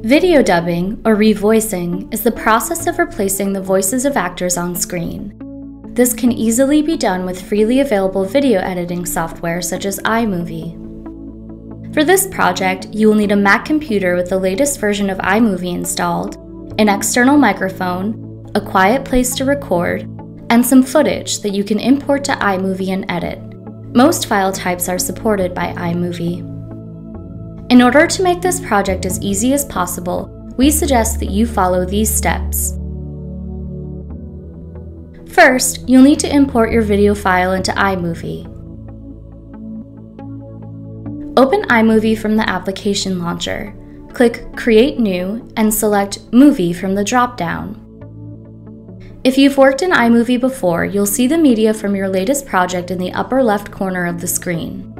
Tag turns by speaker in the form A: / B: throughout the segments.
A: Video dubbing, or revoicing, is the process of replacing the voices of actors on screen. This can easily be done with freely available video editing software such as iMovie. For this project, you will need a Mac computer with the latest version of iMovie installed, an external microphone, a quiet place to record, and some footage that you can import to iMovie and edit. Most file types are supported by iMovie. In order to make this project as easy as possible, we suggest that you follow these steps. First, you'll need to import your video file into iMovie. Open iMovie from the application launcher. Click Create New and select Movie from the drop-down. If you've worked in iMovie before, you'll see the media from your latest project in the upper left corner of the screen.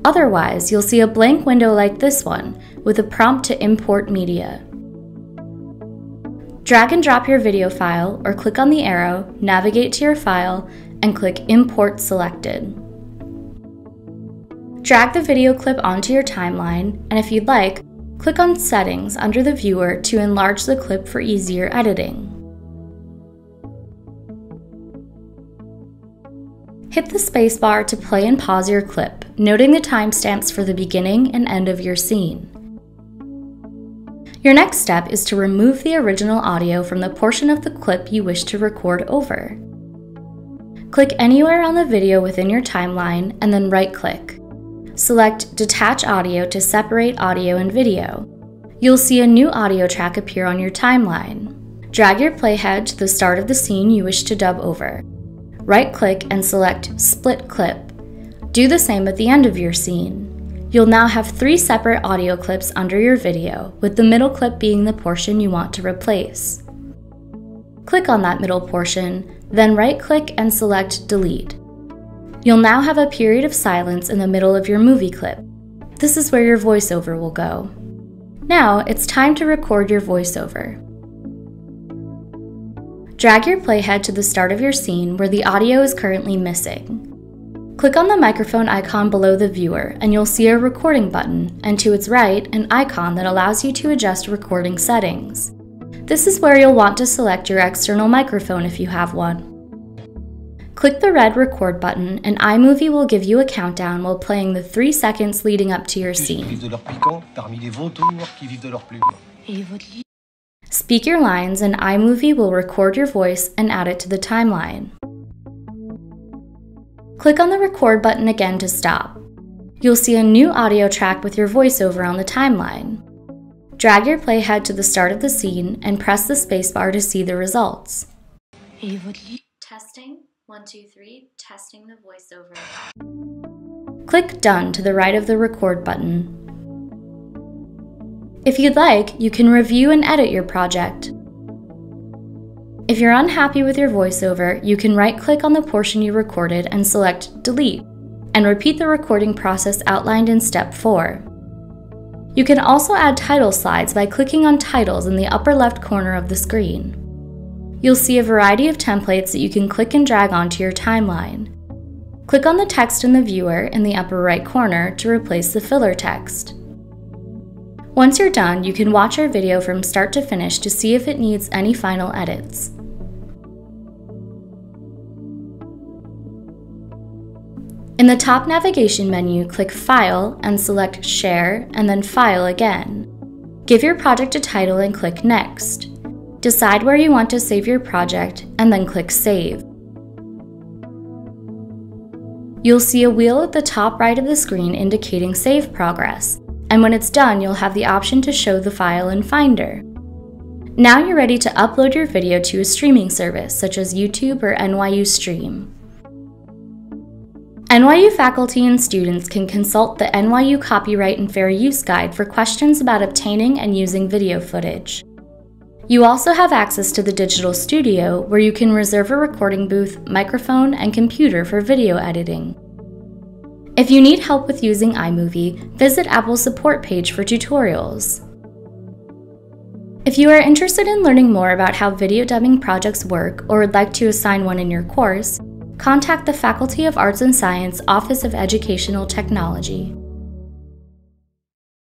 A: Otherwise, you'll see a blank window like this one, with a prompt to import media. Drag and drop your video file, or click on the arrow, navigate to your file, and click Import Selected. Drag the video clip onto your timeline, and if you'd like, click on Settings under the viewer to enlarge the clip for easier editing. Hit the spacebar to play and pause your clip, noting the timestamps for the beginning and end of your scene. Your next step is to remove the original audio from the portion of the clip you wish to record over. Click anywhere on the video within your timeline and then right-click. Select Detach Audio to separate audio and video. You'll see a new audio track appear on your timeline. Drag your playhead to the start of the scene you wish to dub over. Right-click and select Split Clip. Do the same at the end of your scene. You'll now have 3 separate audio clips under your video, with the middle clip being the portion you want to replace. Click on that middle portion, then right-click and select Delete. You'll now have a period of silence in the middle of your movie clip. This is where your voiceover will go. Now it's time to record your voiceover. Drag your playhead to the start of your scene where the audio is currently missing. Click on the microphone icon below the viewer and you'll see a recording button, and to its right, an icon that allows you to adjust recording settings. This is where you'll want to select your external microphone if you have one. Click the red record button and iMovie will give you a countdown while playing the 3 seconds leading up to your scene. Speak your lines and iMovie will record your voice and add it to the timeline. Click on the record button again to stop. You'll see a new audio track with your voiceover on the timeline. Drag your playhead to the start of the scene and press the spacebar to see the results. Testing, 1, 2, 3, testing the voiceover. Click Done to the right of the record button. If you'd like, you can review and edit your project. If you're unhappy with your voiceover, you can right-click on the portion you recorded and select Delete, and repeat the recording process outlined in Step 4. You can also add title slides by clicking on Titles in the upper left corner of the screen. You'll see a variety of templates that you can click and drag onto your timeline. Click on the text in the viewer in the upper right corner to replace the filler text. Once you're done, you can watch our video from start to finish to see if it needs any final edits. In the top navigation menu, click File and select Share, and then File again. Give your project a title and click Next. Decide where you want to save your project, and then click Save. You'll see a wheel at the top right of the screen indicating save progress, and when it's done, you'll have the option to show the file in Finder. Now you're ready to upload your video to a streaming service such as YouTube or NYU Stream. NYU faculty and students can consult the NYU Copyright and Fair Use Guide for questions about obtaining and using video footage. You also have access to the Digital Studio, where you can reserve a recording booth, microphone, and computer for video editing. If you need help with using iMovie, visit Apple's support page for tutorials. If you are interested in learning more about how video dubbing projects work or would like to assign one in your course, contact the Faculty of Arts and Science Office of Educational Technology.